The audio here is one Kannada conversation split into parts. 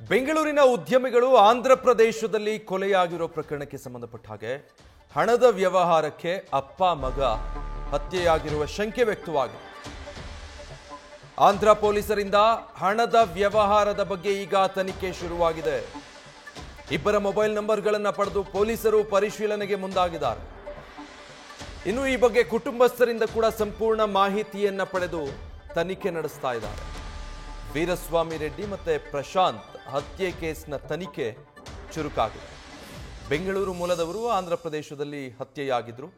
ಬೆಂಗಳೂರಿನ ಉದ್ಯಮಿಗಳು ಆಂಧ್ರ ಪ್ರದೇಶದಲ್ಲಿ ಕೊಲೆಯಾಗಿರೋ ಪ್ರಕರಣಕ್ಕೆ ಸಂಬಂಧಪಟ್ಟ ಹಾಗೆ ಹಣದ ವ್ಯವಹಾರಕ್ಕೆ ಅಪ್ಪ ಮಗ ಹತ್ಯೆಯಾಗಿರುವ ಶಂಕೆ ವ್ಯಕ್ತವಾಗಿದೆ. ಆಂಧ್ರ ಪೊಲೀಸರಿಂದ ಹಣದ ವ್ಯವಹಾರದ ಬಗ್ಗೆ ಈಗ ತನಿಖೆ ಶುರುವಾಗಿದೆ. ಇಬ್ಬರ ಮೊಬೈಲ್ ನಂಬರ್ಗಳನ್ನು ಪಡೆದು ಪೊಲೀಸರು ಪರಿಶೀಲನೆಗೆ ಮುಂದಾಗಿದ್ದಾರೆ. ಇನ್ನು ಈ ಬಗ್ಗೆ ಕುಟುಂಬಸ್ಥರಿಂದ ಕೂಡ ಸಂಪೂರ್ಣ ಮಾಹಿತಿಯನ್ನ ಪಡೆದು ತನಿಖೆ ನಡೆಸ್ತಾ ಇದ್ದಾರೆ. ವೀರಸ್ವಾಮಿ ರೆಡ್ಡಿ ಮತ್ತೆ ಪ್ರಶಾಂತ್ ಹತ್ಯೆ ಕೇಸ್ನ ತನಿಖೆ ಚುರುಕಾಗಿದೆ. ಬೆಂಗಳೂರು ಮೂಲದವರು ಆಂಧ್ರ ಪ್ರದೇಶದಲ್ಲಿ ಹತ್ಯೆಯಾಗಿದ್ರು.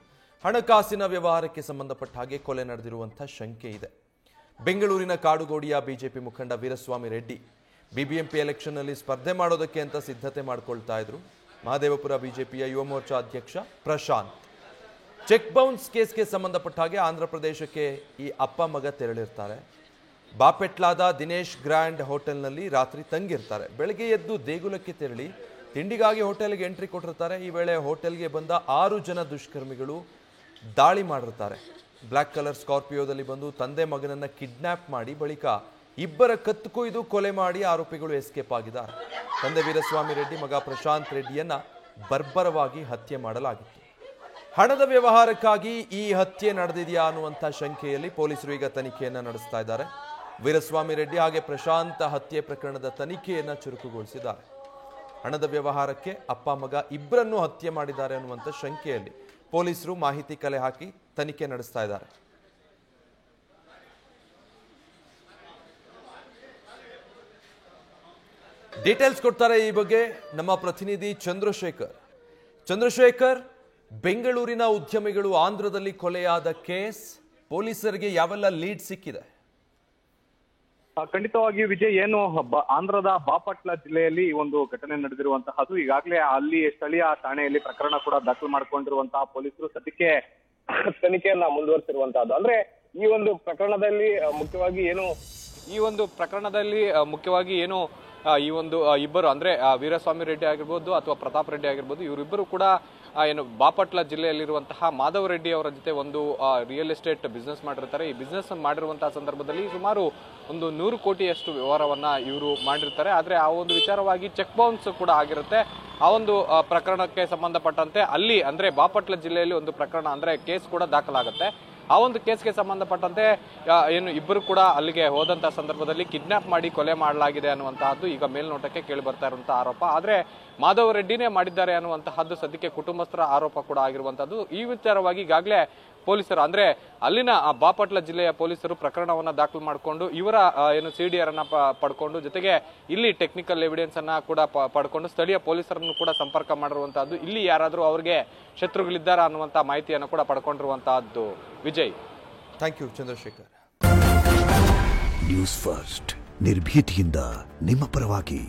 ಹಣಕಾಸಿನ ವ್ಯವಹಾರಕ್ಕೆ ಸಂಬಂಧಪಟ್ಟ ಹಾಗೆ ಕೊಲೆ ನಡೆದಿರುವಂತಹ ಶಂಕೆ ಇದೆ. ಬೆಂಗಳೂರಿನ ಕಾಡುಗೋಡಿಯ ಬಿಜೆಪಿ ಮುಖಂಡ ವೀರಸ್ವಾಮಿ ರೆಡ್ಡಿ ಬಿಬಿಎಂಪಿ ಎಲೆಕ್ಷನ್ ನಲ್ಲಿ ಸ್ಪರ್ಧೆ ಮಾಡೋದಕ್ಕೆ ಅಂತ ಸಿದ್ಧತೆ ಮಾಡಿಕೊಳ್ತಾ ಇದ್ರು. ಮಹದೇವಪುರ ಬಿಜೆಪಿಯ ಯುವ ಮೋರ್ಚಾ ಅಧ್ಯಕ್ಷ ಪ್ರಶಾಂತ್ ಚೆಕ್ ಬೌನ್ಸ್ ಕೇಸ್ಗೆ ಸಂಬಂಧಪಟ್ಟ ಹಾಗೆ ಆಂಧ್ರ ಪ್ರದೇಶಕ್ಕೆ ಈ ಅಪ್ಪ ಮಗ ತೆರಳಿರ್ತಾರೆ. ಬಾಪೆಟ್ಲಾದ ದಿನೇಶ್ ಗ್ರ್ಯಾಂಡ್ ಹೋಟೆಲ್ನಲ್ಲಿ ರಾತ್ರಿ ತಂಗಿರ್ತಾರೆ. ಬೆಳಗ್ಗೆ ಎದ್ದು ದೇಗುಲಕ್ಕೆ ತೆರಳಿ ತಿಂಡಿಗಾಗಿ ಹೋಟೆಲ್ಗೆ ಎಂಟ್ರಿ ಕೊಟ್ಟಿರ್ತಾರೆ. ಈ ವೇಳೆ ಹೋಟೆಲ್ಗೆ ಬಂದ 6 ಜನ ದುಷ್ಕರ್ಮಿಗಳು ದಾಳಿ ಮಾಡಿರ್ತಾರೆ. ಬ್ಲ್ಯಾಕ್ ಕಲರ್ ಸ್ಕಾರ್ಪಿಯೋದಲ್ಲಿ ಬಂದು ತಂದೆ ಮಗನನ್ನ ಕಿಡ್ನಾಪ್ ಮಾಡಿ ಬಳಿಕ ಇಬ್ಬರ ಕತ್ತು ಕೊಯ್ದು ಕೊಲೆ ಮಾಡಿ ಆರೋಪಿಗಳು ಎಸ್ಕೇಪ್ ಆಗಿದ್ದಾರೆ. ತಂದೆ ವೀರಸ್ವಾಮಿ ರೆಡ್ಡಿ, ಮಗ ಪ್ರಶಾಂತ್ ರೆಡ್ಡಿಯನ್ನ ಬರ್ಬರವಾಗಿ ಹತ್ಯೆ ಮಾಡಲಾಗಿತ್ತು. ಹಣದ ವ್ಯವಹಾರಕ್ಕಾಗಿ ಈ ಹತ್ಯೆ ನಡೆದಿದೆಯಾ ಅನ್ನುವಂಥ ಶಂಕೆಯಲ್ಲಿ ಪೊಲೀಸರು ಈಗ ತನಿಖೆಯನ್ನ ನಡೆಸ್ತಾ ಇದ್ದಾರೆ. ವೀರಸ್ವಾಮಿ ರೆಡ್ಡಿ ಹಾಗೆ ಪ್ರಶಾಂತ್ ಹತ್ಯೆ ಪ್ರಕರಣದ ತನಿಖೆಯನ್ನ ಚುರುಕುಗೊಳಿಸಿದ್ದಾರೆ. ಹಣದ ವ್ಯವಹಾರಕ್ಕೆ ಅಪ್ಪ ಮಗ ಇಬ್ಬರನ್ನು ಹತ್ಯೆ ಮಾಡಿದ್ದಾರೆ ಅನ್ನುವಂಥ ಶಂಕೆಯಲ್ಲಿ ಪೊಲೀಸರು ಮಾಹಿತಿ ಕಲೆ ಹಾಕಿ ತನಿಖೆ ನಡೆಸ್ತಾ ಇದ್ದಾರೆ. ಡೀಟೇಲ್ಸ್ ಕೊಡ್ತಾರೆ ಈ ಬಗ್ಗೆ ನಮ್ಮ ಪ್ರತಿನಿಧಿ ಚಂದ್ರಶೇಖರ್. ಬೆಂಗಳೂರಿನ ಉದ್ಯಮಿಗಳು ಆಂಧ್ರದಲ್ಲಿ ಕೊಲೆಯಾದ ಕೇಸ್ ಪೊಲೀಸರಿಗೆ ಯಾವೆಲ್ಲ ಲೀಡ್ ಸಿಕ್ಕಿದೆ? ಖಂಡಿತವಾಗಿ ವಿಜಯ್, ಏನು ಆಂಧ್ರದ ಬಾಪಟ್ಲ ಜಿಲ್ಲೆಯಲ್ಲಿ ಈ ಒಂದು ಘಟನೆ ನಡೆದಿರುವಂತಹದ್ದು. ಈಗಾಗಲೇ ಅಲ್ಲಿ ಸ್ಥಳೀಯ ಠಾಣೆಯಲ್ಲಿ ಪ್ರಕರಣ ಕೂಡ ದಾಖಲು ಮಾಡಿಕೊಂಡಿರುವಂತಹ ಪೊಲೀಸರು ಸದ್ಯಕ್ಕೆ ತನಿಖೆಯನ್ನ ಮುಂದುವರಿಸಿರುವಂತಹದ್ದು. ಅಂದ್ರೆ ಈ ಒಂದು ಪ್ರಕರಣದಲ್ಲಿ ಮುಖ್ಯವಾಗಿ ಏನು ಈ ಒಂದು ಇಬ್ಬರು ಅಂದ್ರೆ ವೀರಸ್ವಾಮಿ ರೆಡ್ಡಿ ಆಗಿರ್ಬೋದು ಅಥವಾ ಪ್ರತಾಪ್ ರೆಡ್ಡಿ ಆಗಿರ್ಬೋದು, ಇವರಿಬ್ಬರು ಕೂಡ ಏನು ಬಾಪಟ್ಲ ಜಿಲ್ಲೆಯಲ್ಲಿರುವಂತಹ ಮಾಧವ್ ರೆಡ್ಡಿ ಅವರ ಜೊತೆ ಒಂದು ರಿಯಲ್ ಎಸ್ಟೇಟ್ ಬಿಸ್ನೆಸ್ ಮಾಡಿರ್ತಾರೆ. ಈ ಬಿಸ್ನೆಸ್ ಮಾಡಿರುವಂತಹ ಸಂದರ್ಭದಲ್ಲಿ ಸುಮಾರು ಒಂದು 100 ಕೋಟಿಯಷ್ಟು ವ್ಯವಹಾರವನ್ನ ಇವರು ಮಾಡಿರ್ತಾರೆ. ಆದ್ರೆ ಆ ಒಂದು ವಿಚಾರವಾಗಿ ಚೆಕ್ ಬೌನ್ಸ್ ಕೂಡ ಆಗಿರುತ್ತೆ. ಆ ಒಂದು ಪ್ರಕರಣಕ್ಕೆ ಸಂಬಂಧಪಟ್ಟಂತೆ ಅಲ್ಲಿ ಅಂದ್ರೆ ಬಾಪಟ್ಲ ಜಿಲ್ಲೆಯಲ್ಲಿ ಒಂದು ಪ್ರಕರಣ ಅಂದ್ರೆ ಕೇಸ್ ಕೂಡ ದಾಖಲಾಗುತ್ತೆ. ಆ ಒಂದು ಕೇಸ್ಗೆ ಸಂಬಂಧಪಟ್ಟಂತೆ ಏನು ಇಬ್ಬರು ಕೂಡ ಅಲ್ಲಿಗೆ ಹೋದಂತಹ ಸಂದರ್ಭದಲ್ಲಿ ಕಿಡ್ನಾಪ್ ಮಾಡಿ ಕೊಲೆ ಮಾಡಲಾಗಿದೆ ಅನ್ನುವಂತಹದ್ದು ಈಗ ಮೇಲ್ನೋಟಕ್ಕೆ ಕೇಳಿ ಬರ್ತಾ ಇರುವಂತಹ ಆರೋಪ. ಆದ್ರೆ ಮಾಧವ್ ರೆಡ್ಡಿನೇ ಮಾಡಿದ್ದಾರೆ ಅನ್ನುವಂತಹದ್ದು ಸದ್ಯಕ್ಕೆ ಕುಟುಂಬಸ್ಥರ ಆರೋಪ ಕೂಡ ಆಗಿರುವಂತಹದ್ದು. ಈ ವಿಚಾರವಾಗಿ ಈಗಾಗಲೇ ಪೊಲೀಸರು ಅಂದ್ರೆ ಅಲ್ಲಿನ ಬಾಪಟ್ಲ ಜಿಲ್ಲೆಯ ಪೊಲೀಸರು ಪ್ರಕರಣವನ್ನ ದಾಖಲು ಮಾಡಿಕೊಂಡು ಇವರ ಏನು ಸಿಡಿಆರ್ ಅನ್ನ ಪಡ್ಕೊಂಡು ಜೊತೆಗೆ ಇಲ್ಲಿ ಟೆಕ್ನಿಕಲ್ ಎವಿಡೆನ್ಸ್ ಅನ್ನ ಕೂಡ ಪಡ್ಕೊಂಡು ಸ್ಥಳೀಯ ಪೊಲೀಸರನ್ನು ಕೂಡ ಸಂಪರ್ಕ ಮಾಡಿರುವಂತಹದ್ದು. ಇಲ್ಲಿ ಯಾರಾದ್ರೂ ಅವ್ರಿಗೆ ಶತ್ರುಗಳಿದ್ದಾರಾ ಅನ್ನುವಂತ ಮಾಹಿತಿಯನ್ನು ಕೂಡ ಪಡ್ಕೊಂಡಿರುವಂತಹದ್ದು. Vijay, thank you Chandrashekhar. News first ನಿರ್ಭೀತಿಯಿಂದ ನಿಮ್ಮ ಪರವಾಗಿ.